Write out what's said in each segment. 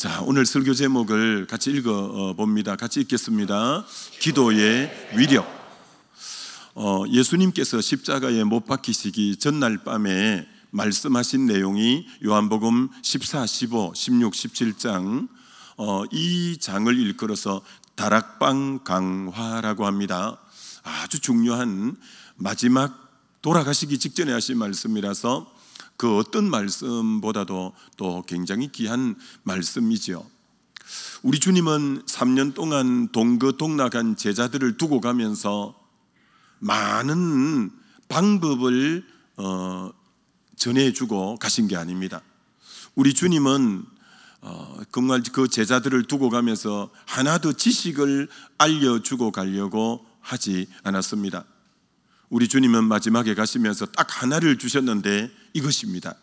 자, 오늘 설교 제목을 같이 읽어봅니다. 같이 읽겠습니다. 기도의 위력. 예수님께서 십자가에 못 박히시기 전날 밤에 말씀하신 내용이 요한복음 14, 15, 16, 17장 이 장을 일컬어서 다락방 강화라고 합니다. 아주 중요한 마지막 돌아가시기 직전에 하신 말씀이라서 그 어떤 말씀보다도 또 굉장히 귀한 말씀이죠. 우리 주님은 3년 동안 동거동락한 제자들을 두고 가면서 많은 방법을 전해주고 가신 게 아닙니다. 우리 주님은 정말 그 제자들을 두고 가면서 하나 더 지식을 알려주고 가려고 하지 않았습니다. 우리 주님은 마지막에 가시면서 딱 하나를 주셨는데 이것입니다.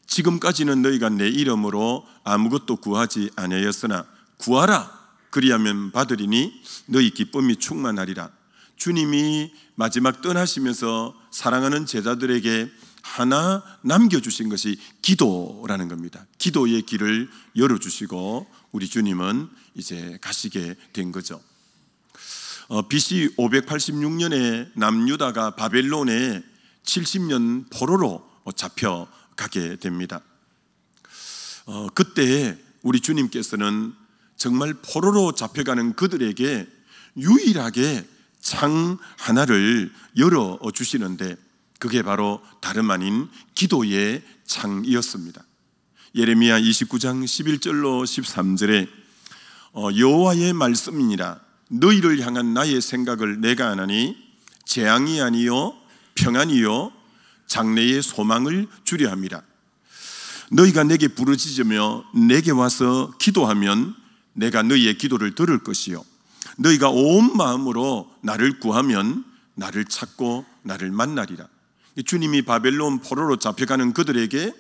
지금까지는 너희가 내 이름으로 아무것도 구하지 아니하였으나 구하라 그리하면 받으리니 너희 기쁨이 충만하리라. 주님이 마지막 떠나시면서 사랑하는 제자들에게 하나 남겨주신 것이 기도라는 겁니다. 기도의 길을 열어주시고 우리 주님은 이제 가시게 된 거죠. BC 586년에 남유다가 바벨론에 70년 포로로 잡혀가게 됩니다. 그때 우리 주님께서는 정말 포로로 잡혀가는 그들에게 유일하게 창 하나를 열어주시는데 그게 바로 다름 아닌 기도의 창이었습니다. 예레미야 29장 11절로 13절에 여호와의 말씀이니라 너희를 향한 나의 생각을 내가 아나니 재앙이 아니요 평안이요 장래의 소망을 주려 함이라. 너희가 내게 부르짖으며 내게 와서 기도하면 내가 너희의 기도를 들을 것이요 너희가 온 마음으로 나를 구하면 나를 찾고 나를 만나리라. 주님이 바벨론 포로로 잡혀가는 그들에게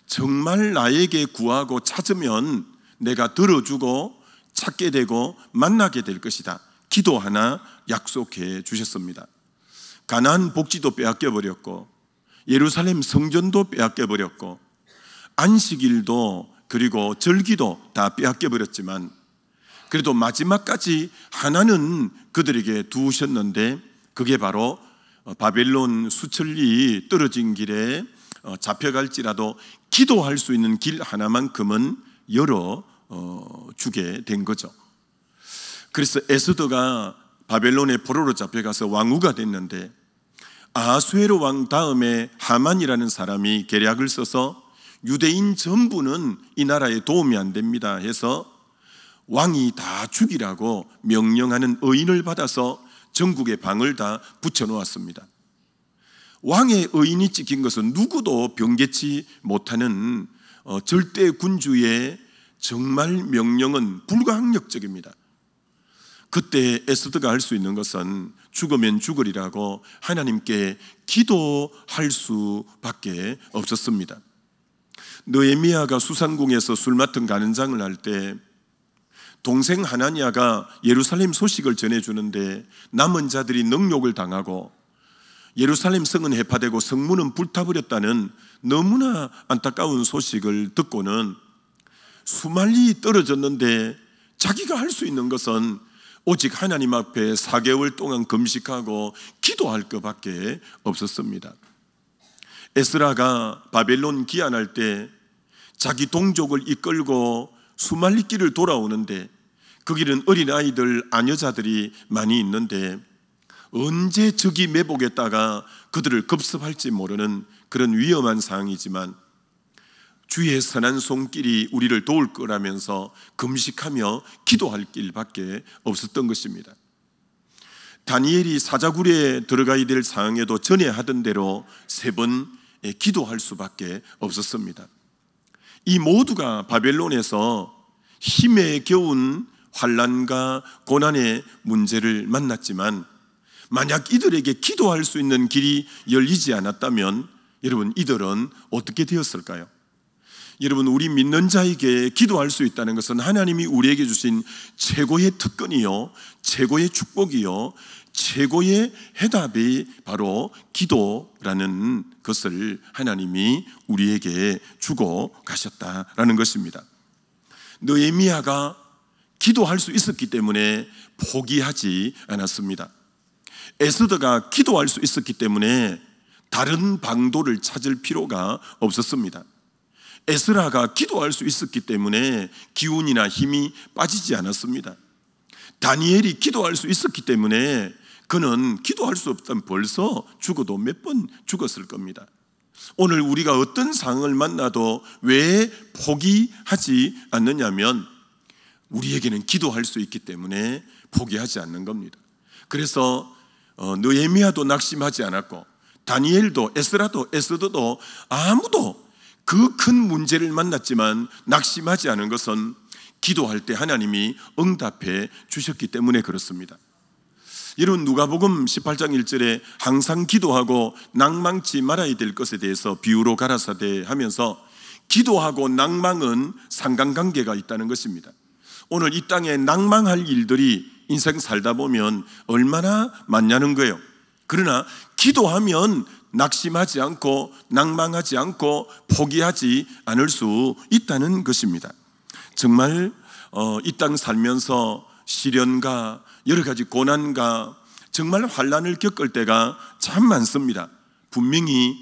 정말 나에게 구하고 찾으면 내가 들어주고 찾게 되고 만나게 될 것이다. 기도 하나 약속해 주셨습니다. 가나안 복지도 빼앗겨 버렸고 예루살렘 성전도 빼앗겨 버렸고 안식일도 그리고 절기도 다 빼앗겨 버렸지만 그래도 마지막까지 하나는 그들에게 두셨는데 그게 바로 바벨론 수천리 떨어진 길에 잡혀갈지라도 기도할 수 있는 길 하나만큼은 열어 주게 된 거죠. 그래서 에스더가 바벨론의 포로로 잡혀가서 왕후가 됐는데 아하수에로 왕 다음에 하만이라는 사람이 계략을 써서 유대인 전부는 이 나라에 도움이 안 됩니다 해서 왕이 다 죽이라고 명령하는 의인을 받아서 전국에 방을 다 붙여놓았습니다. 왕의 의인이 찍힌 것은 누구도 변개치 못하는 절대 군주의 정말 명령은 불가항력적입니다. 그때 에스더가 할 수 있는 것은 죽으면 죽으리라고 하나님께 기도할 수밖에 없었습니다. 느헤미야가 수상궁에서 술 맡은 간은장을 할 때 동생 하나니아가 예루살렘 소식을 전해주는데 남은 자들이 능욕을 당하고 예루살렘 성은 해파되고 성문은 불타버렸다는 너무나 안타까운 소식을 듣고는 수말리 떨어졌는데 자기가 할 수 있는 것은 오직 하나님 앞에 4개월 동안 금식하고 기도할 것밖에 없었습니다. 에스라가 바벨론 귀환할 때 자기 동족을 이끌고 수말리길을 돌아오는데 그 길은 어린아이들, 아녀자들이 많이 있는데 언제 적이 매복했다가 그들을 급습할지 모르는 그런 위험한 상황이지만 주의 선한 손길이 우리를 도울 거라면서 금식하며 기도할 길밖에 없었던 것입니다. 다니엘이 사자굴에 들어가야 될 상황에도 전에 하던 대로 3번 기도할 수밖에 없었습니다. 이 모두가 바벨론에서 힘에 겨운 환난과 고난의 문제를 만났지만 만약 이들에게 기도할 수 있는 길이 열리지 않았다면 여러분 이들은 어떻게 되었을까요? 여러분 우리 믿는 자에게 기도할 수 있다는 것은 하나님이 우리에게 주신 최고의 특권이요 최고의 축복이요 최고의 해답이 바로 기도라는 것을 하나님이 우리에게 주고 가셨다라는 것입니다. 느헤미야가 기도할 수 있었기 때문에 포기하지 않았습니다. 에스더가 기도할 수 있었기 때문에 다른 방도를 찾을 필요가 없었습니다. 에스라가 기도할 수 있었기 때문에 기운이나 힘이 빠지지 않았습니다. 다니엘이 기도할 수 있었기 때문에 그는 기도할 수 없다면 벌써 죽어도 몇 번 죽었을 겁니다. 오늘 우리가 어떤 상황을 만나도 왜 포기하지 않느냐면 우리에게는 기도할 수 있기 때문에 포기하지 않는 겁니다. 그래서 느헤미야도 낙심하지 않았고 다니엘도 에스라도 에스더도 아무도 그 큰 문제를 만났지만 낙심하지 않은 것은 기도할 때 하나님이 응답해 주셨기 때문에 그렇습니다. 여러분, 누가복음 18장 1절에 항상 기도하고 낭망치 말아야 될 것에 대해서 비유로 가라사대 하면서 기도하고 낭망은 상관관계가 있다는 것입니다. 오늘 이 땅에 낭망할 일들이 인생 살다 보면 얼마나 많냐는 거예요. 그러나 기도하면 낙심하지 않고 낭망하지 않고 포기하지 않을 수 있다는 것입니다. 정말 이 땅 살면서 시련과 여러 가지 고난과 정말 환난을 겪을 때가 참 많습니다. 분명히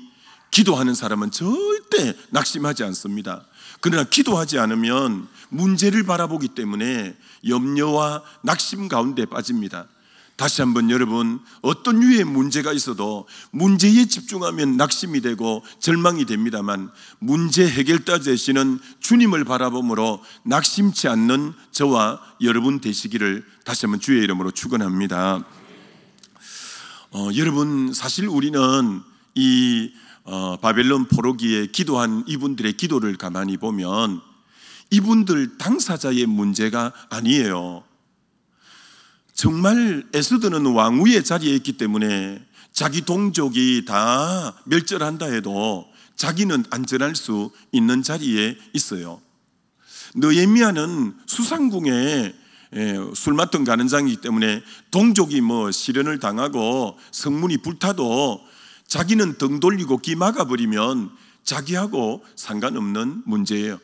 기도하는 사람은 절대 낙심하지 않습니다. 그러나 기도하지 않으면 문제를 바라보기 때문에 염려와 낙심 가운데 빠집니다. 다시 한번 여러분, 어떤 유의 문제가 있어도 문제에 집중하면 낙심이 되고 절망이 됩니다만 문제 해결자 되시는 주님을 바라보므로 낙심치 않는 저와 여러분 되시기를 다시 한번 주의 이름으로 축원합니다. 여러분, 사실 우리는 이 바벨론 포로기에 기도한 이분들의 기도를 가만히 보면 이분들 당사자의 문제가 아니에요. 정말 에스더는 왕위의 자리에 있기 때문에 자기 동족이 다 멸절한다 해도 자기는 안전할 수 있는 자리에 있어요. 느헤미야는 수상궁에 술 맡은 가는장이기 때문에 동족이 시련을 당하고 성문이 불타도 자기는 등 돌리고 귀 막아버리면 자기하고 상관없는 문제예요.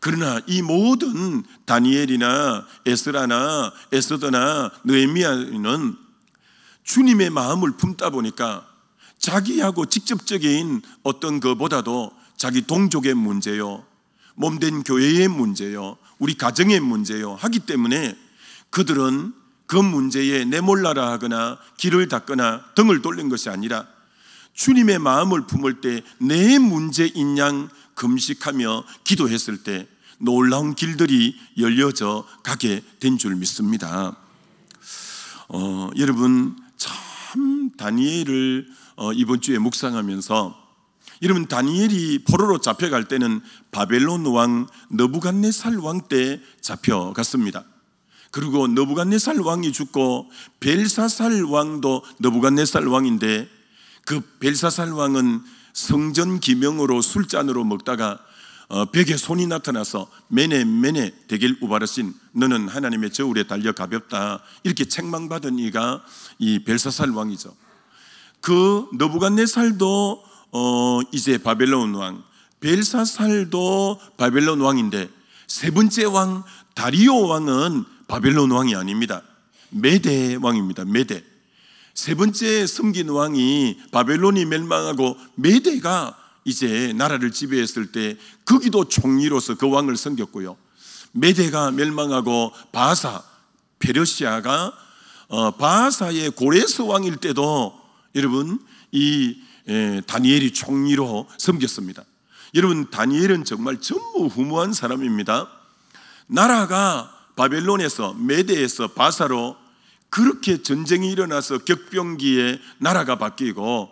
그러나 이 모든 다니엘이나 에스라나 에스더나 느헤미야는 주님의 마음을 품다 보니까 자기하고 직접적인 어떤 것보다도 자기 동족의 문제요, 몸된 교회의 문제요, 우리 가정의 문제요 하기 때문에 그들은 그 문제에 내몰라라 하거나 길을 닫거나 등을 돌린 것이 아니라 주님의 마음을 품을 때 내 문제인 양 금식하며 기도했을 때 놀라운 길들이 열려져 가게 된 줄 믿습니다. 여러분, 참 다니엘을 이번 주에 묵상하면서 여러분, 다니엘이 포로로 잡혀갈 때는 바벨론 왕 느부갓네살 왕 때 잡혀갔습니다. 그리고 느부갓네살 왕이 죽고 벨사살 왕도 느부갓네살 왕인데 그 벨사살 왕은 성전 기명으로 술잔으로 먹다가 벽에 손이 나타나서 메네 데겔 우바르신 너는 하나님의 저울에 달려 가볍다 이렇게 책망받은 이가 이 벨사살 왕이죠. 그 느부갓네살도 이제 바벨론 왕, 벨사살도 바벨론 왕인데 세 번째 왕 다리오 왕은 바벨론 왕이 아닙니다. 메대 왕입니다. 메대. 세 번째 섬긴 왕이 바벨론이 멸망하고 메대가 이제 나라를 지배했을 때 거기도 총리로서 그 왕을 섬겼고요. 메대가 멸망하고 바사, 페르시아가 바사의 고레스 왕일 때도 여러분 이 다니엘이 총리로 섬겼습니다. 여러분, 다니엘은 정말 전무후무한 사람입니다. 나라가 바벨론에서 메대에서 바사로 그렇게 전쟁이 일어나서 격병기에 나라가 바뀌고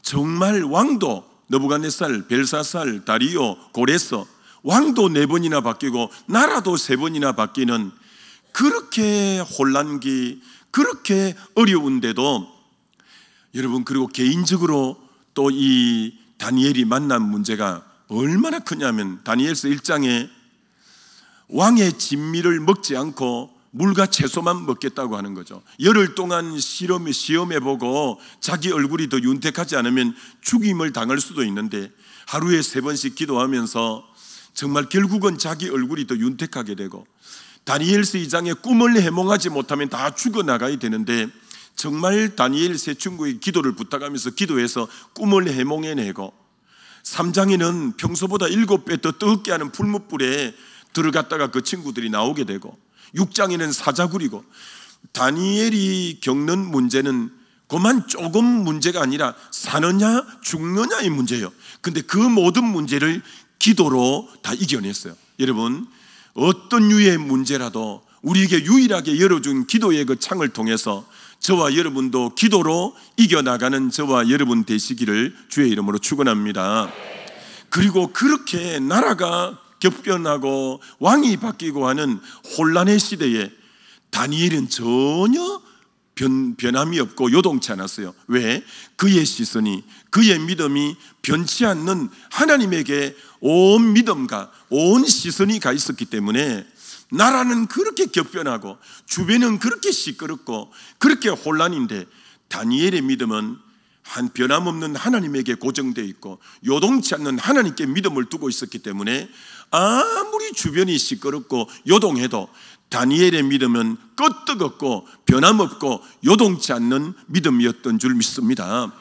정말 왕도 느부갓네살, 벨사살, 다리오, 고레스 왕도 4번이나 바뀌고 나라도 3번이나 바뀌는 그렇게 혼란기, 그렇게 어려운데도 여러분, 그리고 개인적으로 또 이 다니엘이 만난 문제가 얼마나 크냐면 다니엘서 1장에 왕의 진미를 먹지 않고 물과 채소만 먹겠다고 하는 거죠. 열흘 동안 시험해보고 자기 얼굴이 더 윤택하지 않으면 죽임을 당할 수도 있는데 하루에 3번씩 기도하면서 정말 결국은 자기 얼굴이 더 윤택하게 되고, 다니엘서 2장에 꿈을 해몽하지 못하면 다 죽어나가야 되는데 정말 다니엘 세 친구의 기도를 부탁하면서 기도해서 꿈을 해몽해내고, 3장에는 평소보다 7배 더 뜨겁게 하는 풀무불에 들어갔다가 그 친구들이 나오게 되고, 6장에는 사자굴이고, 다니엘이 겪는 문제는 그만 조금 문제가 아니라 사느냐 죽느냐의 문제예요. 근데 그 모든 문제를 기도로 다 이겨냈어요. 여러분, 어떤 유의 문제라도 우리에게 유일하게 열어준 기도의 그 창을 통해서 저와 여러분도 기도로 이겨나가는 저와 여러분 되시기를 주의 이름으로 축원합니다. 그리고 그렇게 나라가 격변하고 왕이 바뀌고 하는 혼란의 시대에 다니엘은 전혀 변함이 없고 요동치 않았어요. 왜? 그의 시선이, 그의 믿음이 변치 않는 하나님에게 온 믿음과 온 시선이 가 있었기 때문에 나라는 그렇게 격변하고 주변은 그렇게 시끄럽고 그렇게 혼란인데 다니엘의 믿음은 한 변함없는 하나님에게 고정되어 있고 요동치 않는 하나님께 믿음을 두고 있었기 때문에 아무리 주변이 시끄럽고 요동해도 다니엘의 믿음은 끄떡없고 변함없고 요동치 않는 믿음이었던 줄 믿습니다.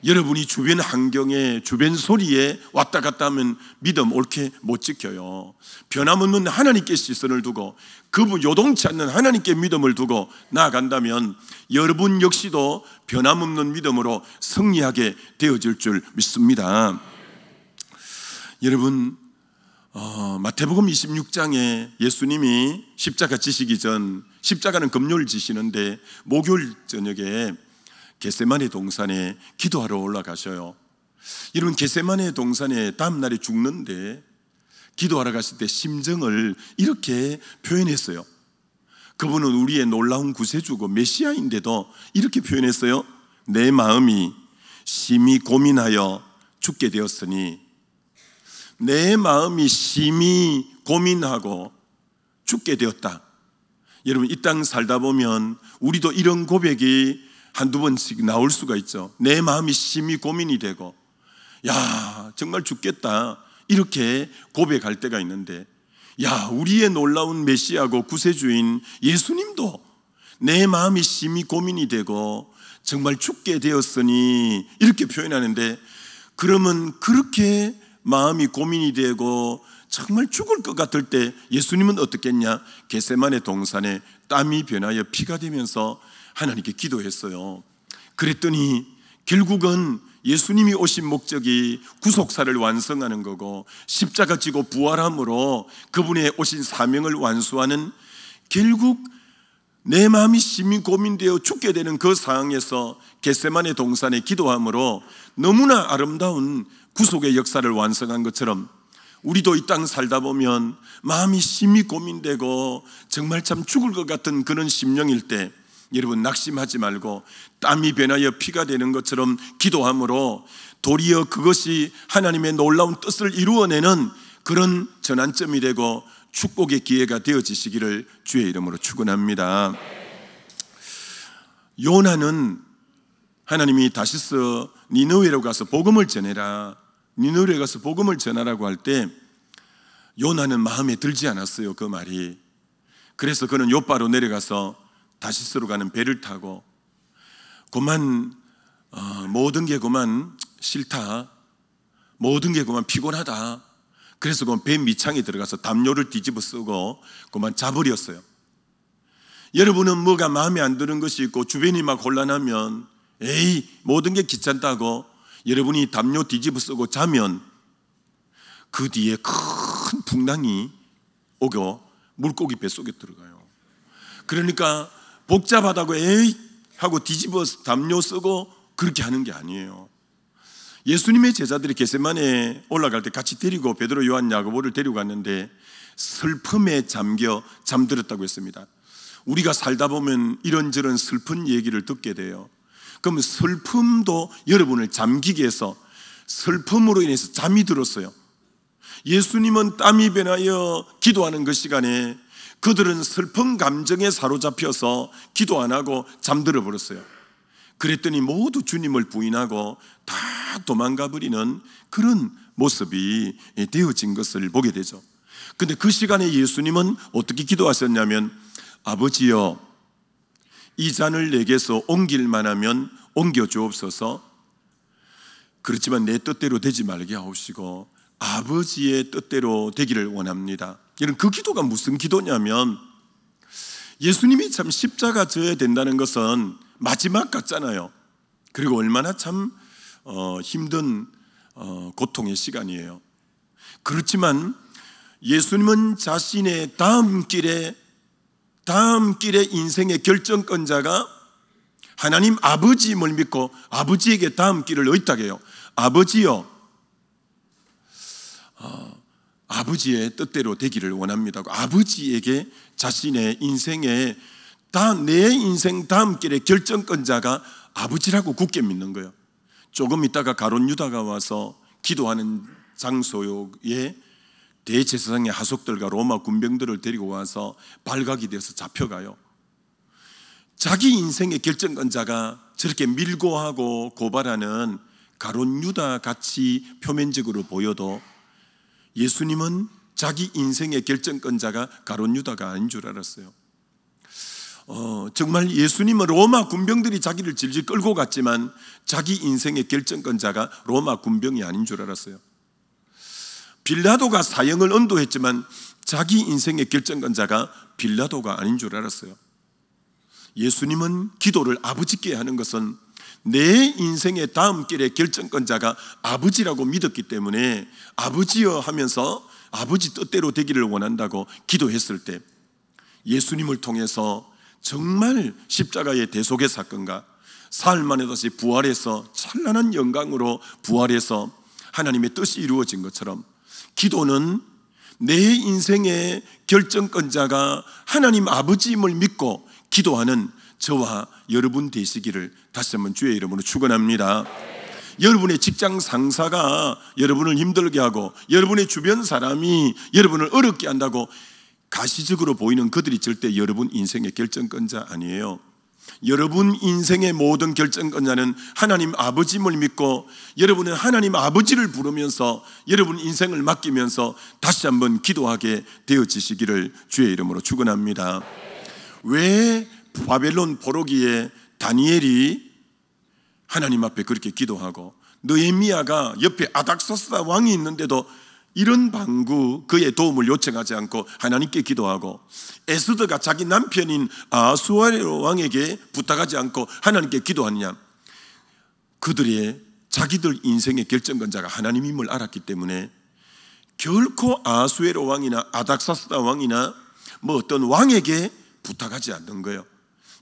여러분이 주변 환경에, 주변 소리에 왔다 갔다 하면 믿음 옳게 못 지켜요. 변함없는 하나님께 시선을 두고 그분 요동치 않는 하나님께 믿음을 두고 나아간다면 여러분 역시도 변함없는 믿음으로 승리하게 되어질 줄 믿습니다. 여러분, 마태복음 26장에 예수님이 십자가 지시기 전, 십자가는 금요일 지시는데 목요일 저녁에 겟세마네 동산에 기도하러 올라가셔요. 여러분, 겟세마네 동산에 다음날에 죽는데 기도하러 갔을 때 심정을 이렇게 표현했어요. 그분은 우리의 놀라운 구세주고 메시아인데도 이렇게 표현했어요. 내 마음이 심히 고민하여 죽게 되었으니, 내 마음이 심히 고민하고 죽게 되었다. 여러분, 이 땅 살다 보면 우리도 이런 고백이 한두 번씩 나올 수가 있죠. 내 마음이 심히 고민이 되고, 야, 정말 죽겠다, 이렇게 고백할 때가 있는데, 야, 우리의 놀라운 메시아고 구세주인 예수님도 내 마음이 심히 고민이 되고 정말 죽게 되었으니 이렇게 표현하는데, 그러면 그렇게 마음이 고민이 되고 정말 죽을 것 같을 때 예수님은 어떻겠냐? 겟세마네 동산에 땀이 변하여 피가 되면서 하나님께 기도했어요. 그랬더니 결국은 예수님이 오신 목적이 구속사를 완성하는 거고 십자가 지고 부활함으로 그분의 오신 사명을 완수하는, 결국 내 마음이 심히 고민되어 죽게 되는 그 상황에서 겟세마네 동산에 기도함으로 너무나 아름다운 구속의 역사를 완성한 것처럼 우리도 이 땅 살다 보면 마음이 심히 고민되고 정말 참 죽을 것 같은 그런 심령일 때 여러분, 낙심하지 말고 땀이 변하여 피가 되는 것처럼 기도함으로 도리어 그것이 하나님의 놀라운 뜻을 이루어내는 그런 전환점이 되고 축복의 기회가 되어지시기를 주의 이름으로 축원합니다. 요나는 하나님이 다시서 니느웨로 가서 복음을 전해라, 니느웨로 가서 복음을 전하라고 할 때 요나는 마음에 들지 않았어요, 그 말이. 그래서 그는 요바로 내려가서 다시스로 가는 배를 타고 그만 모든 게 그만 싫다, 모든 게 그만 피곤하다. 그래서 그만 배 밑창에 들어가서 담요를 뒤집어 쓰고 그만 자버렸어요. 여러분은 뭐가 마음에 안 드는 것이 있고 주변이 막 혼란하면 에이, 모든 게 귀찮다고 여러분이 담요 뒤집어 쓰고 자면 그 뒤에 큰 풍랑이 오고 물고기 뱃속에 들어가요. 그러니까 복잡하다고 에이 하고 뒤집어 담요 쓰고 그렇게 하는 게 아니에요. 예수님의 제자들이 겟세마네 올라갈 때 같이 데리고 베드로, 요한, 야고보를 데리고 갔는데 슬픔에 잠겨 잠들었다고 했습니다. 우리가 살다 보면 이런저런 슬픈 얘기를 듣게 돼요. 그러면 슬픔도 여러분을 잠기게 해서 슬픔으로 인해서 잠이 들었어요. 예수님은 땀이 변하여 기도하는 그 시간에 그들은 슬픈 감정에 사로잡혀서 기도 안 하고 잠들어 버렸어요. 그랬더니 모두 주님을 부인하고 다 도망가 버리는 그런 모습이 되어진 것을 보게 되죠. 근데 그 시간에 예수님은 어떻게 기도하셨냐면, 아버지여, 이 잔을 내게서 옮길 만하면 옮겨 주옵소서. 그렇지만 내 뜻대로 되지 말게 하옵시고 아버지의 뜻대로 되기를 원합니다. 이런 그 기도가 무슨 기도냐면, 예수님이 참 십자가 져야 된다는 것은 마지막 같잖아요. 그리고 얼마나 참 힘든 고통의 시간이에요. 그렇지만 예수님은 자신의 다음 길의 인생의 결정권자가 하나님 아버지임을 믿고 아버지에게 다음 길을 의탁 해요. 아버지여, 아버지의 뜻대로 되기를 원합니다. 아버지에게 자신의 인생의 내 인생 다음 길의 결정권자가 아버지라고 굳게 믿는 거예요. 조금 있다가 가룟 유다가 와서 기도하는 장소에 대제사장의 하속들과 로마 군병들을 데리고 와서 발각이 돼서 잡혀가요. 자기 인생의 결정권자가 저렇게 밀고하고 고발하는 가룟 유다 같이 표면적으로 보여도 예수님은 자기 인생의 결정권자가 가룟 유다가 아닌 줄 알았어요. 정말 예수님은 로마 군병들이 자기를 질질 끌고 갔지만 자기 인생의 결정권자가 로마 군병이 아닌 줄 알았어요. 빌라도가 사형을 언도했지만 자기 인생의 결정권자가 빌라도가 아닌 줄 알았어요. 예수님은 기도를 아버지께 하는 것은 내 인생의 다음 길의 결정권자가 아버지라고 믿었기 때문에 아버지여 하면서 아버지 뜻대로 되기를 원한다고 기도했을 때 예수님을 통해서 정말 십자가의 대속의 사건과 사흘 만에 다시 부활해서 찬란한 영광으로 부활해서 하나님의 뜻이 이루어진 것처럼 기도는 내 인생의 결정권자가 하나님 아버지임을 믿고 기도하는 저와 여러분 되시기를 다시 한번 주의 이름으로 축원합니다. 여러분의 직장 상사가 여러분을 힘들게 하고 여러분의 주변 사람이 여러분을 어렵게 한다고 가시적으로 보이는 그들이 절대 여러분 인생의 결정권자 아니에요. 여러분 인생의 모든 결정권자는 하나님 아버지임을 믿고 여러분은 하나님 아버지를 부르면서 여러분 인생을 맡기면서 다시 한번 기도하게 되어지시기를 주의 이름으로 축원합니다. 왜 바벨론 포로기에 다니엘이 하나님 앞에 그렇게 기도하고 느헤미야가 옆에 아닥사스다 왕이 있는데도 이런 방구 그의 도움을 요청하지 않고 하나님께 기도하고 에스더가 자기 남편인 아수에로 왕에게 부탁하지 않고 하나님께 기도하느냐? 그들의 자기들 인생의 결정권자가 하나님임을 알았기 때문에 결코 아수에로 왕이나 아닥사스다 왕이나 뭐 어떤 왕에게 부탁하지 않는 거예요.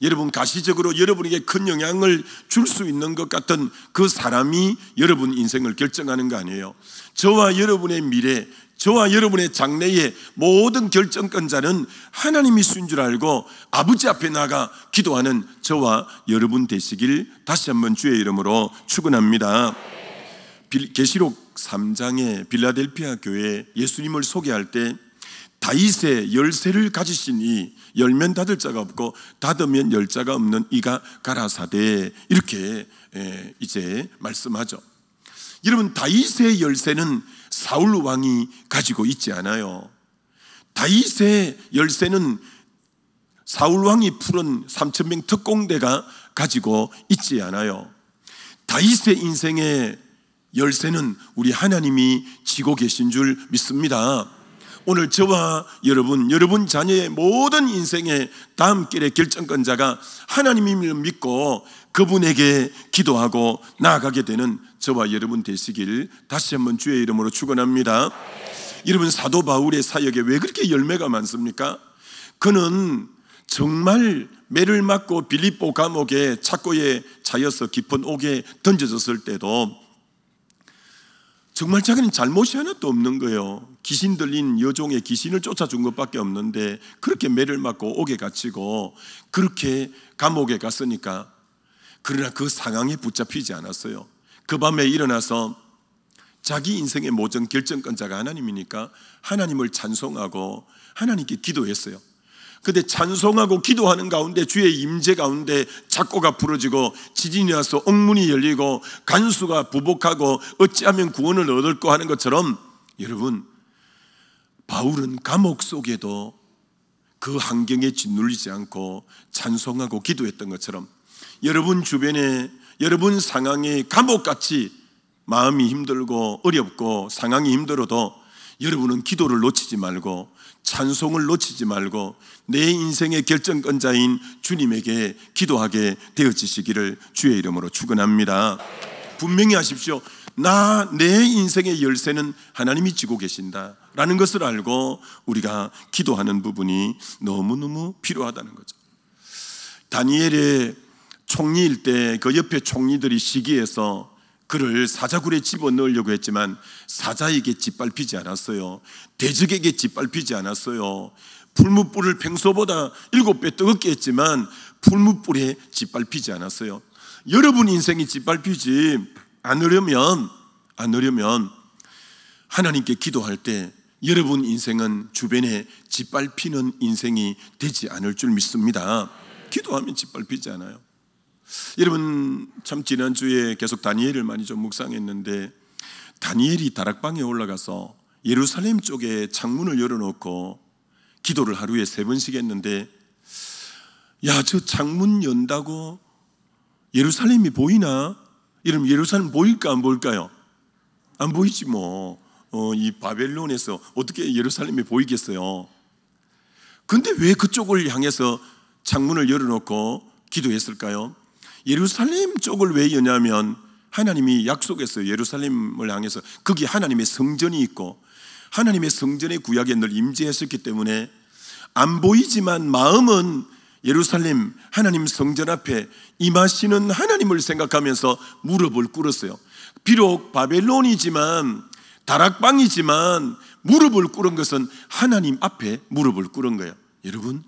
여러분 가시적으로 여러분에게 큰 영향을 줄 수 있는 것 같은 그 사람이 여러분 인생을 결정하는 거 아니에요. 저와 여러분의 미래, 저와 여러분의 장래의 모든 결정권자는 하나님이 신 줄 알고 아버지 앞에 나가 기도하는 저와 여러분 되시길 다시 한번 주의 이름으로 축원합니다. 계시록 3장에 빌라델피아 교회 예수님을 소개할 때 다윗의 열쇠를 가지신 이 열면 닫을 자가 없고 닫으면 열 자가 없는 이가 가라사대 이렇게 이제 말씀하죠. 여러분 다윗의 열쇠는 사울 왕이 가지고 있지 않아요. 다윗의 열쇠는 사울 왕이 풀은 3,000명 특공대가 가지고 있지 않아요. 다윗의 인생의 열쇠는 우리 하나님이 쥐고 계신 줄 믿습니다. 오늘 저와 여러분 자녀의 모든 인생의 다음 길의 결정권자가 하나님임을 믿고 그분에게 기도하고 나아가게 되는 저와 여러분 되시길 다시 한번 주의 이름으로 축원합니다. 여러분 사도 바울의 사역에 왜 그렇게 열매가 많습니까? 그는 정말 매를 맞고 빌립보 감옥에 착고에 차여서 깊은 옥에 던져졌을 때도 정말 자기는 잘못이 하나도 없는 거예요. 귀신 들린 여종의 귀신을 쫓아준 것밖에 없는데 그렇게 매를 맞고 옥에 갇히고 그렇게 감옥에 갔으니까 그러나 그 상황에 붙잡히지 않았어요. 그 밤에 일어나서 자기 인생의 모든 결정권자가 하나님이니까 하나님을 찬송하고 하나님께 기도했어요. 근데 찬송하고 기도하는 가운데 주의 임재 가운데 착고가 부러지고 지진이 와서 옥문이 열리고 간수가 부복하고 어찌하면 구원을 얻을까 하는 것처럼, 여러분, 바울은 감옥 속에도 그 환경에 짓눌리지 않고 찬송하고 기도했던 것처럼, 여러분 주변에, 여러분 상황에 감옥같이 마음이 힘들고 어렵고 상황이 힘들어도 여러분은 기도를 놓치지 말고 찬송을 놓치지 말고 내 인생의 결정권자인 주님에게 기도하게 되어지시기를 주의 이름으로 축원합니다. 분명히 하십시오. 내 인생의 열쇠는 하나님이 쥐고 계신다 라는 것을 알고 우리가 기도하는 부분이 너무너무 필요하다는 거죠. 다니엘의 총리일 때 그 옆에 총리들이 시기해서 그를 사자굴에 집어넣으려고 했지만 사자에게 짓밟히지 않았어요. 대적에게 짓밟히지 않았어요. 풀무불을 평소보다 7배 뜨겁게 했지만 풀무불에 짓밟히지 않았어요. 여러분 인생이 짓밟히지 않으려면 하나님께 기도할 때 여러분 인생은 주변에 짓밟히는 인생이 되지 않을 줄 믿습니다. 기도하면 짓밟히지 않아요. 여러분, 참 지난주에 계속 다니엘을 많이 좀 묵상했는데, 다니엘이 다락방에 올라가서 예루살렘 쪽에 창문을 열어놓고 기도를 하루에 3번씩 했는데, 야, 저 창문 연다고 예루살렘이 보이나? 이러면 예루살렘 보일까 안 보일까요? 안 보이지 뭐. 이 바벨론에서 어떻게 예루살렘이 보이겠어요? 근데 왜 그쪽을 향해서 창문을 열어놓고 기도했을까요? 예루살렘 쪽을 왜 여냐면 하나님이 약속했어요. 예루살렘을 향해서 거기 하나님의 성전이 있고 하나님의 성전의 구약에 늘 임재했었기 때문에 안 보이지만 마음은 예루살렘 하나님 성전 앞에 임하시는 하나님을 생각하면서 무릎을 꿇었어요. 비록 바벨론이지만 다락방이지만 무릎을 꿇은 것은 하나님 앞에 무릎을 꿇은 거예요. 여러분,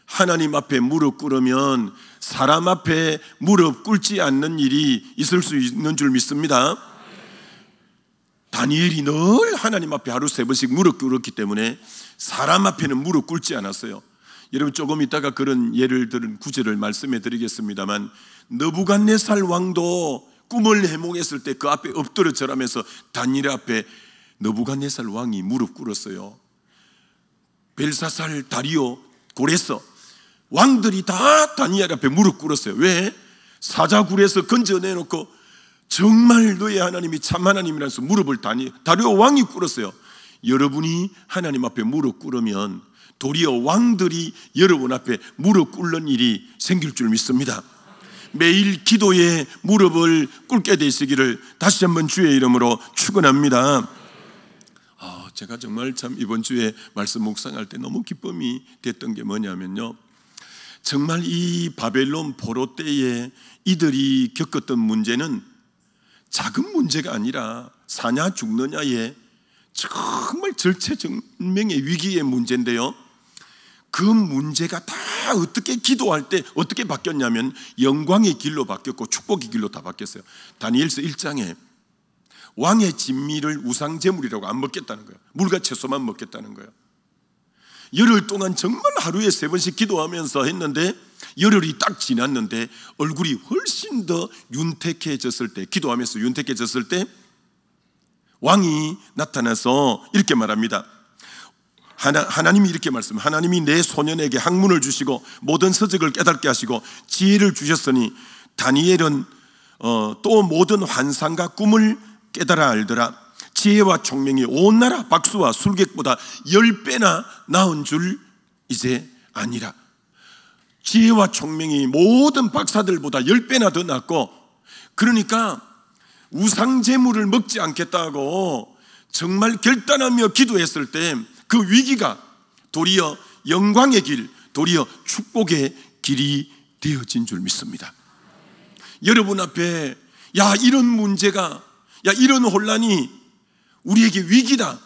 하나님 앞에 무릎 꿇으면 사람 앞에 무릎 꿇지 않는 일이 있을 수 있는 줄 믿습니다. 다니엘이 늘 하나님 앞에 하루 3번씩 무릎 꿇었기 때문에 사람 앞에는 무릎 꿇지 않았어요. 여러분, 조금 있다가 그런 예를 들은 구절을 말씀해 드리겠습니다만, 느부갓네살 왕도 꿈을 해몽했을 때 그 앞에 엎드려 절하면서 다니엘 앞에 느부갓네살 왕이 무릎 꿇었어요. 벨사살, 다리오, 고레서 왕들이 다 다니엘 앞에 무릎 꿇었어요. 왜? 사자굴에서 건져내놓고 정말 너의 하나님이 참 하나님이라서 무릎을 다리오 왕이 꿇었어요. 여러분이 하나님 앞에 무릎 꿇으면 도리어 왕들이 여러분 앞에 무릎 꿇는 일이 생길 줄 믿습니다. 매일 기도에 무릎을 꿇게 되시기를 다시 한번 주의 이름으로 축원합니다. 제가 정말 참 이번 주에 말씀 묵상할 때 너무 기쁨이 됐던 게 뭐냐면요, 정말 이 바벨론 포로 때에 이들이 겪었던 문제는 작은 문제가 아니라 사냐 죽느냐의 정말 절체절명의 위기의 문제인데요, 그 문제가 다 어떻게 기도할 때 어떻게 바뀌었냐면 영광의 길로 바뀌었고 축복의 길로 다 바뀌었어요. 다니엘서 1장에 왕의 진미를 우상제물이라고 안 먹겠다는 거예요. 물과 채소만 먹겠다는 거예요. 열흘 동안 정말 하루에 3번씩 기도하면서 했는데, 열흘이 딱 지났는데 얼굴이 훨씬 더 윤택해졌을 때, 기도하면서 윤택해졌을 때 왕이 나타나서 이렇게 말합니다. 하나님이 이렇게 말씀합니다. 하나님이 내 소년에게 학문을 주시고 모든 서적을 깨닫게 하시고 지혜를 주셨으니 다니엘은 또 모든 환상과 꿈을 깨달아 알더라. 지혜와 총명이 온 나라 박수와 술객보다 10배나 나은 줄 이제 아니라. 지혜와 총명이 모든 박사들보다 10배나 더 낫고, 그러니까 우상제물을 먹지 않겠다고 정말 결단하며 기도했을 때 그 위기가 도리어 영광의 길, 도리어 축복의 길이 되어진 줄 믿습니다. 여러분 앞에 이런 문제가, 이런 혼란이 우리에게 위기다.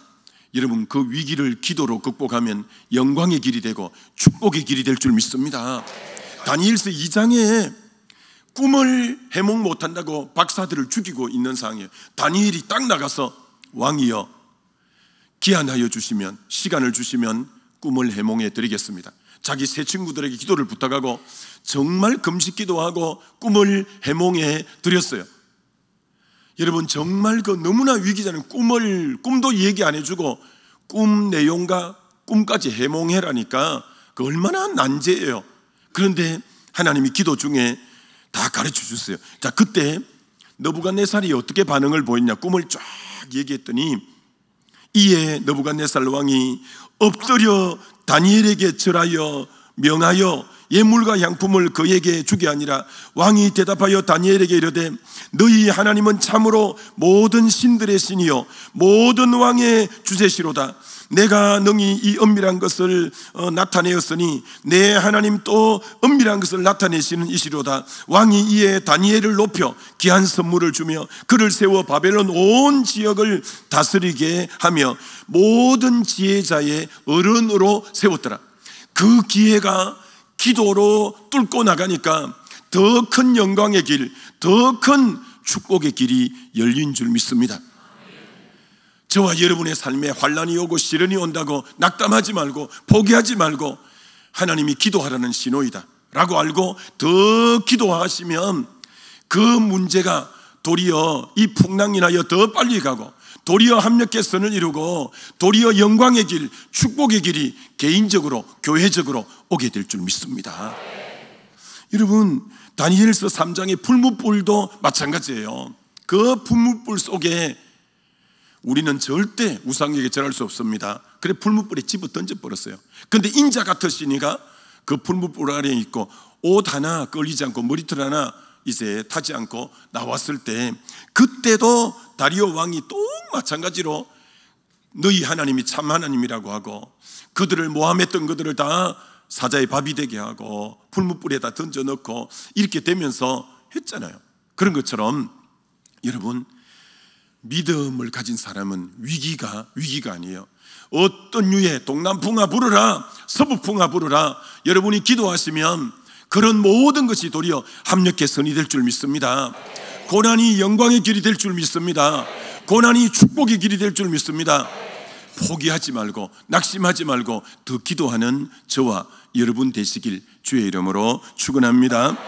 여러분, 그 위기를 기도로 극복하면 영광의 길이 되고 축복의 길이 될 줄 믿습니다. 다니엘서 2장에 꿈을 해몽 못한다고 박사들을 죽이고 있는 상황이에요. 다니엘이 딱 나가서 왕이여 기한하여 주시면, 시간을 주시면 꿈을 해몽해 드리겠습니다. 자기 세 친구들에게 기도를 부탁하고 정말 금식 기도하고 꿈을 해몽해 드렸어요. 여러분, 정말 그 너무나 위기잖아요. 꿈도 얘기 안 해주고 꿈 내용과 꿈까지 해몽해라니까 그 얼마나 난제예요. 그런데 하나님이 기도 중에 다 가르쳐 주셨어요. 자, 그때 느부갓네살이 어떻게 반응을 보였냐, 꿈을 쫙 얘기했더니 이에 느부갓네살 왕이 엎드려 다니엘에게 절하여 명하여 예물과 향품을 그에게 주게 하니라. 왕이 대답하여 다니엘에게 이르되 너희 하나님은 참으로 모든 신들의 신이요 모든 왕의 주제시로다. 내가 능히 이 은밀한 것을 나타내었으니 내 하나님 또 은밀한 것을 나타내시는 이시로다. 왕이 이에 다니엘을 높여 귀한 선물을 주며 그를 세워 바벨론 온 지역을 다스리게 하며 모든 지혜자의 어른으로 세웠더라. 그 기회가 기도로 뚫고 나가니까 더 큰 영광의 길, 더 큰 축복의 길이 열린 줄 믿습니다. 저와 여러분의 삶에 환난이 오고 시련이 온다고 낙담하지 말고 포기하지 말고 하나님이 기도하라는 신호이다 라고 알고 더 기도하시면 그 문제가 도리어 이 풍랑이나여 더 빨리 가고 도리어 합력의 선을 이루고 도리어 영광의 길, 축복의 길이 개인적으로 교회적으로 오게 될 줄 믿습니다. 여러분, 다니엘서 3장의 풀무불도 마찬가지예요. 그 풀무불 속에 우리는 절대 우상에게 절할 수 없습니다. 그래 풀무불에 집어 던져버렸어요. 그런데 인자 같으시니까 그 풀무불 아래에 있고 옷 하나 걸리지 않고 머리털 하나 이제 타지 않고 나왔을 때, 그때도 다리오 왕이 또 마찬가지로 너희 하나님이 참 하나님이라고 하고 그들을 모함했던 그들을 다 사자의 밥이 되게 하고 풀무불에다 던져넣고 이렇게 되면서 했잖아요. 그런 것처럼 여러분, 믿음을 가진 사람은 위기가 아니에요. 어떤 유에 동남풍아 부르라 서북풍아 부르라, 여러분이 기도하시면 그런 모든 것이 도리어 합력의 선이 될 줄 믿습니다. 고난이 영광의 길이 될 줄 믿습니다. 고난이 축복의 길이 될 줄 믿습니다. 포기하지 말고 낙심하지 말고 더 기도하는 저와 여러분 되시길 주의 이름으로 축원합니다.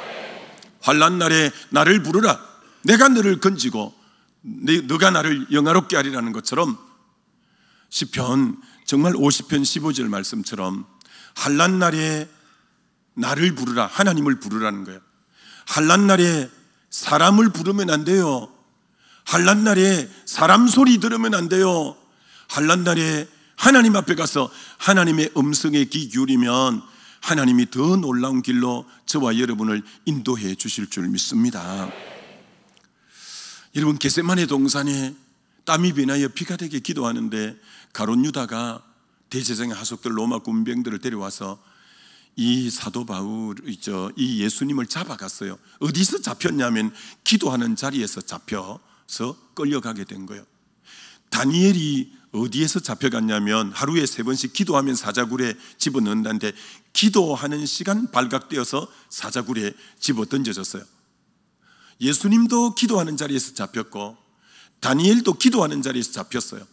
환난 날에 나를 부르라, 내가 너를 건지고 너가 나를 영화롭게 하리라는 것처럼 시편 정말 50편 15절 말씀처럼 환난 날에 나를 부르라, 하나님을 부르라는 거예요. 환난 날에 사람을 부르면 안 돼요. 환난 날에 사람 소리 들으면 안 돼요. 환난 날에 하나님 앞에 가서 하나님의 음성에 귀 기울이면 하나님이 더 놀라운 길로 저와 여러분을 인도해 주실 줄 믿습니다. 여러분, 겟세마네 동산에 땀이 비나여 피가 되게 기도하는데 가룟 유다가 대제사장의 하속들 로마 군병들을 데려와서 이 사도 바울 이 예수님을 잡아갔어요. 어디서 잡혔냐면 기도하는 자리에서 잡혀서 끌려가게 된 거예요. 다니엘이 어디에서 잡혀갔냐면 하루에 3번씩 기도하면 사자굴에 집어넣는다는데 기도하는 시간 발각되어서 사자굴에 집어 던져졌어요. 예수님도 기도하는 자리에서 잡혔고 다니엘도 기도하는 자리에서 잡혔어요.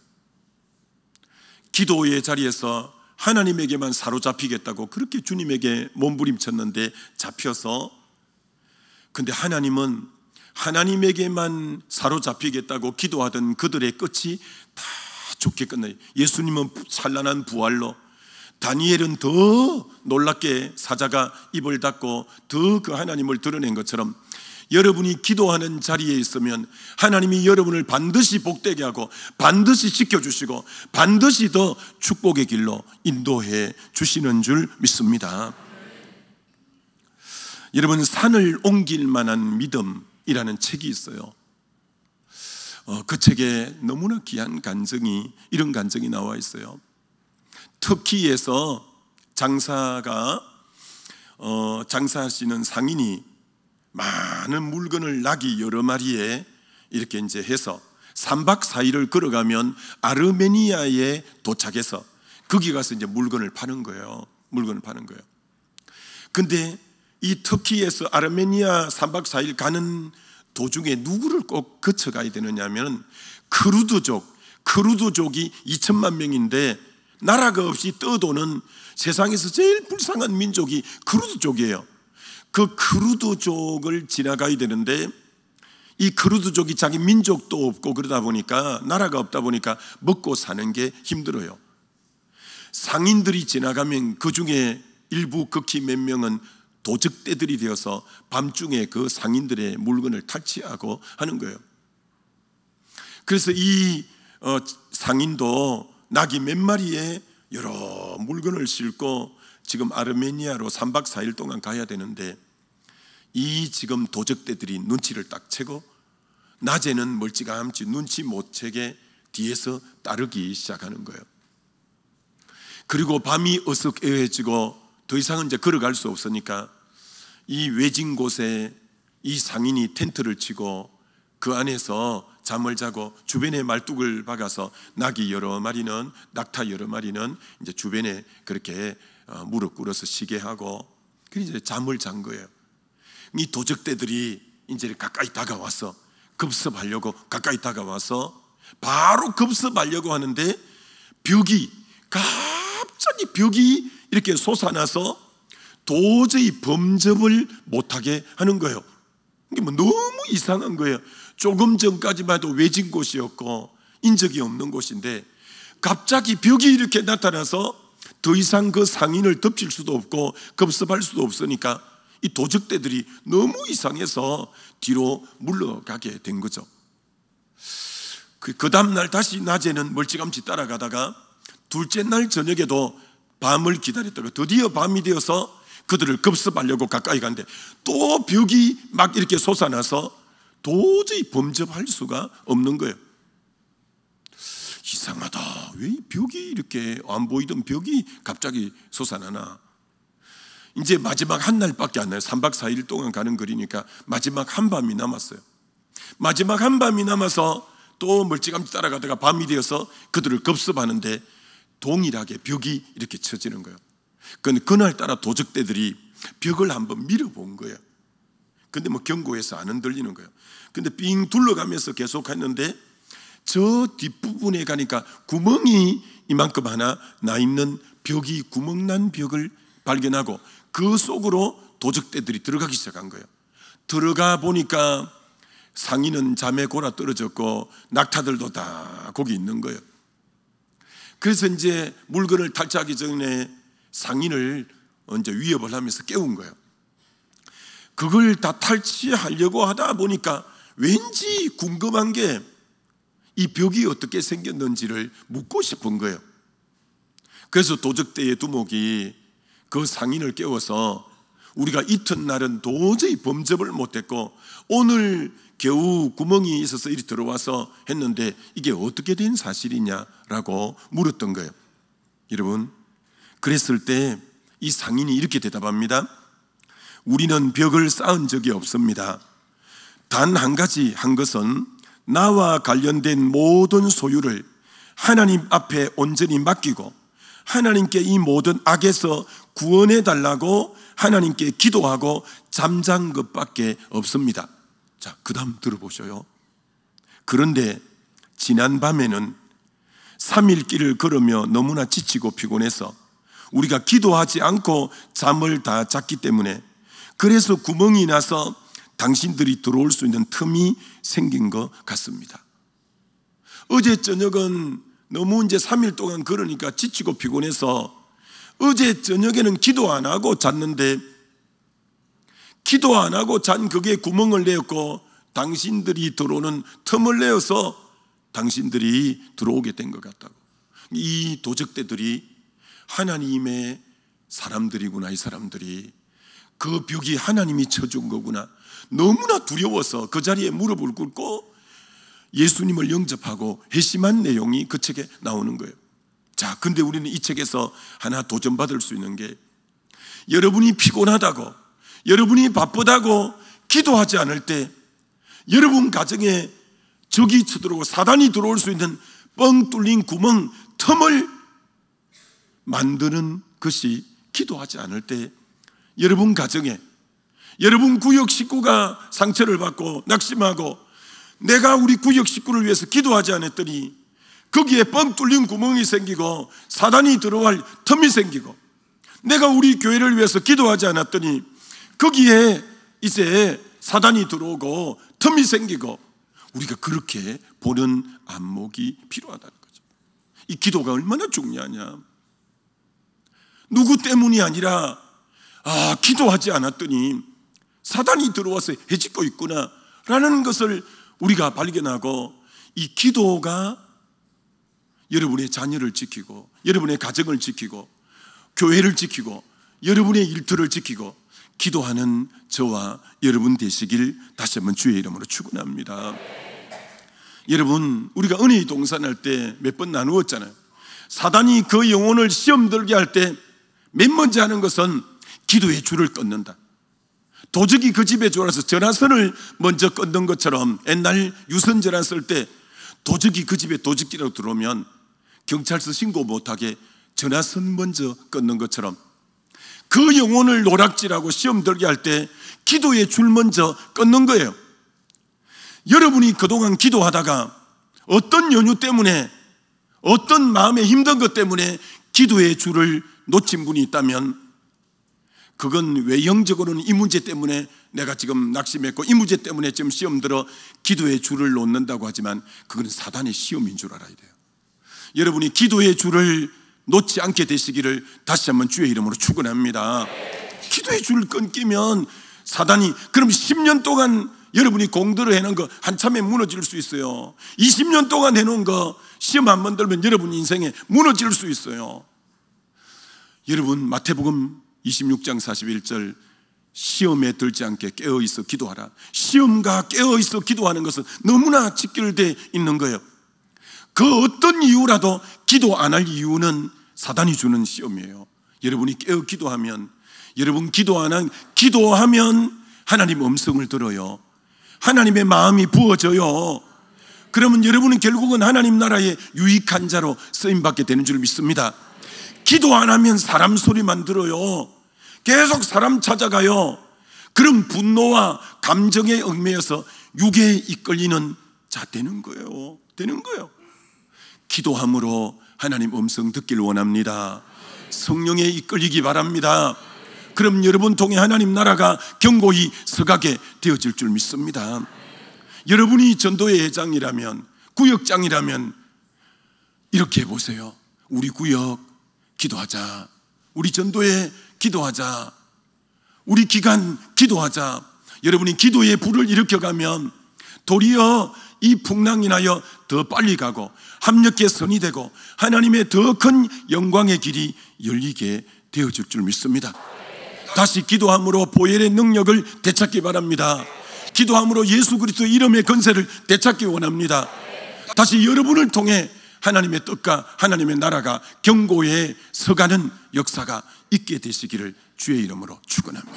기도의 자리에서 하나님에게만 사로잡히겠다고 그렇게 주님에게 몸부림쳤는데 잡혀서, 근데 하나님은 하나님에게만 사로잡히겠다고 기도하던 그들의 끝이 다 좋게 끝나요. 예수님은 찬란한 부활로, 다니엘은 더 놀랍게 사자가 입을 닫고 더 그 하나님을 드러낸 것처럼 여러분이 기도하는 자리에 있으면 하나님이 여러분을 반드시 복되게 하고 반드시 지켜주시고 반드시 더 축복의 길로 인도해 주시는 줄 믿습니다. 여러분, 산을 옮길 만한 믿음이라는 책이 있어요. 그 책에 너무나 귀한 간증이, 이런 간증이 나와 있어요. 터키에서 장사하시는 상인이 많은 물건을 나귀 여러 마리에 이렇게 이제 해서 3박 4일을 걸어가면 아르메니아에 도착해서 거기 가서 이제 물건을 파는 거예요. 근데 이 터키에서 아르메니아 3박 4일 가는 도중에 누구를 꼭 거쳐가야 되느냐면 크루드족이 2천만 명인데 나라가 없이 떠도는 세상에서 제일 불쌍한 민족이 크루드족이에요. 그 크루드족을 지나가야 되는데 이 크루드족이 자기 민족도 없고 그러다 보니까, 나라가 없다 보니까 먹고 사는 게 힘들어요. 상인들이 지나가면 그 중에 일부 극히 몇 명은 도적떼들이 되어서 밤중에 그 상인들의 물건을 탈취하고 하는 거예요. 그래서 이 상인도 나귀 몇 마리에 여러 물건을 싣고 지금 아르메니아로 3박 4일 동안 가야 되는데, 이 지금 도적떼들이 눈치를 딱 채고 낮에는 멀찌감치 눈치 못 채게 뒤에서 따르기 시작하는 거예요. 그리고 밤이 어둑해지고 더 이상은 이제 걸어갈 수 없으니까 이 외진 곳에 이 상인이 텐트를 치고 그 안에서 잠을 자고 주변에 말뚝을 박아서 낙이 여러 마리는, 낙타 여러 마리는 이제 주변에 그렇게 무릎 꿇어서 쉬게 하고, 그래서 이제 잠을 잔 거예요. 이 도적떼들이 이제 가까이 다가와서 급습하려고 가까이 다가와서 바로 급습하려고 하는데 갑자기 벽이 이렇게 솟아나서 도저히 범접을 못하게 하는 거예요. 이게 뭐 너무 이상한 거예요. 조금 전까지만 해도 외진 곳이었고 인적이 없는 곳인데 갑자기 벽이 이렇게 나타나서 더 이상 그 상인을 덮칠 수도 없고 급습할 수도 없으니까 이 도적떼들이 너무 이상해서 뒤로 물러가게 된 거죠. 그 다음날 다시 낮에는 멀찌감치 따라가다가 둘째 날 저녁에도 밤을 기다렸다가 드디어 밤이 되어서 그들을 급습하려고 가까이 갔는데 또 벽이 막 이렇게 솟아나서 도저히 범접할 수가 없는 거예요. 이상하다. 왜 이 벽이 이렇게 안 보이던 벽이 갑자기 솟아나나. 이제 마지막 한 날밖에 안 나요. 3박 4일 동안 가는 거리니까 마지막 한 밤이 남았어요. 마지막 한 밤이 남아서 또 멀찌감치 따라가다가 밤이 되어서 그들을 급습하는데 동일하게 벽이 이렇게 쳐지는 거예요. 그날따라 도적떼들이 벽을 한번 밀어본 거예요. 근데 뭐 경고해서 안 흔들리는 거예요. 근데 빙 둘러가면서 계속 했는데 저 뒷부분에 가니까 구멍이 이만큼 하나 나 있는 벽이, 구멍난 벽을 발견하고 그 속으로 도적떼들이 들어가기 시작한 거예요. 들어가 보니까 상인은 잠에 골아 떨어졌고 낙타들도 다 거기 있는 거예요. 그래서 이제 물건을 탈취하기 전에 상인을 이제 위협을 하면서 깨운 거예요. 그걸 다 탈취하려고 하다 보니까 왠지 궁금한 게 이 벽이 어떻게 생겼는지를 묻고 싶은 거예요. 그래서 도적떼의 두목이 그 상인을 깨워서 우리가 이튿날은 도저히 범접을 못했고 오늘 겨우 구멍이 있어서 이리 들어와서 했는데 이게 어떻게 된 사실이냐라고 물었던 거예요. 여러분, 그랬을 때 이 상인이 이렇게 대답합니다. 우리는 벽을 쌓은 적이 없습니다. 단 한 가지 한 것은 나와 관련된 모든 소유를 하나님 앞에 온전히 맡기고 하나님께 이 모든 악에서 구원해 달라고 하나님께 기도하고 잠잔 것밖에 없습니다. 자, 그 다음 들어보셔요. 그런데 지난 밤에는 3일 길을 걸으며 너무나 지치고 피곤해서 우리가 기도하지 않고 잠을 다 잤기 때문에 그래서 구멍이 나서 당신들이 들어올 수 있는 틈이 생긴 것 같습니다. 어제 저녁은 너무 이제 3일 동안 걸으니까 지치고 피곤해서 어제 저녁에는 기도 안 하고 잤는데 기도 안 하고 잔 그게 구멍을 내었고 당신들이 들어오는 틈을 내어서 당신들이 들어오게 된 것 같다고. 이 도적떼들이 하나님의 사람들이구나. 이 사람들이 그 벽이 하나님이 쳐준 거구나. 너무나 두려워서 그 자리에 무릎을 꿇고 예수님을 영접하고 회심한 내용이 그 책에 나오는 거예요. 자, 근데 우리는 이 책에서 하나 도전받을 수 있는 게 여러분이 피곤하다고, 여러분이 바쁘다고 기도하지 않을 때 여러분 가정에 적이 쳐들어오고 사단이 들어올 수 있는 뻥 뚫린 구멍, 틈을 만드는 것이 기도하지 않을 때 여러분 가정에 여러분 구역 식구가 상처를 받고 낙심하고 내가 우리 구역 식구를 위해서 기도하지 않았더니 거기에 뻥 뚫린 구멍이 생기고 사단이 들어갈 틈이 생기고, 내가 우리 교회를 위해서 기도하지 않았더니 거기에 이제 사단이 들어오고 틈이 생기고, 우리가 그렇게 보는 안목이 필요하다는 거죠. 이 기도가 얼마나 중요하냐. 누구 때문이 아니라 기도하지 않았더니 사단이 들어와서 해집고 있구나 라는 것을 우리가 발견하고, 이 기도가 여러분의 자녀를 지키고, 여러분의 가정을 지키고, 교회를 지키고, 여러분의 일터를 지키고, 기도하는 저와 여러분 되시길 다시 한번 주의 이름으로 축원합니다. 여러분, 우리가 은혜의 동산할 때 몇 번 나누었잖아요. 사단이 그 영혼을 시험 들게 할 때 맨 먼저 하는 것은 기도의 줄을 끊는다. 도적이 그 집에 들어와서 전화선을 먼저 끊는 것처럼, 옛날 유선 전화 쓸 때 도적이 그 집에 도적이라고 들어오면 경찰서 신고 못하게 전화선 먼저 끊는 것처럼, 그 영혼을 노락질하고 시험 들게 할 때 기도의 줄 먼저 끊는 거예요. 여러분이 그동안 기도하다가 어떤 연유 때문에, 어떤 마음에 힘든 것 때문에 기도의 줄을 놓친 분이 있다면, 그건 외형적으로는 이 문제 때문에 내가 지금 낙심했고 이 문제 때문에 지금 시험 들어 기도의 줄을 놓는다고 하지만, 그건 사단의 시험인 줄 알아야 돼요. 여러분이 기도의 줄을 놓지 않게 되시기를 다시 한번 주의 이름으로 축원합니다. 기도의 줄을 끊기면 사단이, 그럼 10년 동안 여러분이 공들여 해놓은 거 한참에 무너질 수 있어요. 20년 동안 해놓은 거 시험 한 번 들면 여러분 인생에 무너질 수 있어요. 여러분, 마태복음 26장 41절, 시험에 들지 않게 깨어있어 기도하라. 시험과 깨어있어 기도하는 것은 너무나 직결되어 있는 거예요. 그 어떤 이유라도 기도 안 할 이유는 사단이 주는 시험이에요. 여러분이 깨어 기도하면, 여러분 기도하면 하나님 음성을 들어요. 하나님의 마음이 부어져요. 그러면 여러분은 결국은 하나님 나라의 유익한 자로 쓰임받게 되는 줄 믿습니다. 기도 안 하면 사람 소리만 들어요. 계속 사람 찾아가요. 그런 분노와 감정에 얽매여서 육에 이끌리는 자 되는 거예요. 기도함으로 하나님 음성 듣길 원합니다. 성령에 이끌리기 바랍니다. 그럼 여러분 통해 하나님 나라가 견고히 서가게 되어질 줄 믿습니다. 여러분이 전도의 회장이라면, 구역장이라면 이렇게 해보세요. 우리 구역 기도하자. 우리 전도회 기도하자. 우리 기간 기도하자. 여러분이 기도의 불을 일으켜가면 도리어 이 풍랑이 나여 더 빨리 가고 합력의 선이 되고 하나님의 더 큰 영광의 길이 열리게 되어질 줄 믿습니다. 다시 기도함으로 보혈의 능력을 되찾기 바랍니다. 기도함으로 예수 그리스도의 이름의 권세를 되찾기 원합니다. 다시 여러분을 통해 하나님의 뜻과 하나님의 나라가 견고히 서가는 역사가 있게 되시기를 주의 이름으로 축원합니다.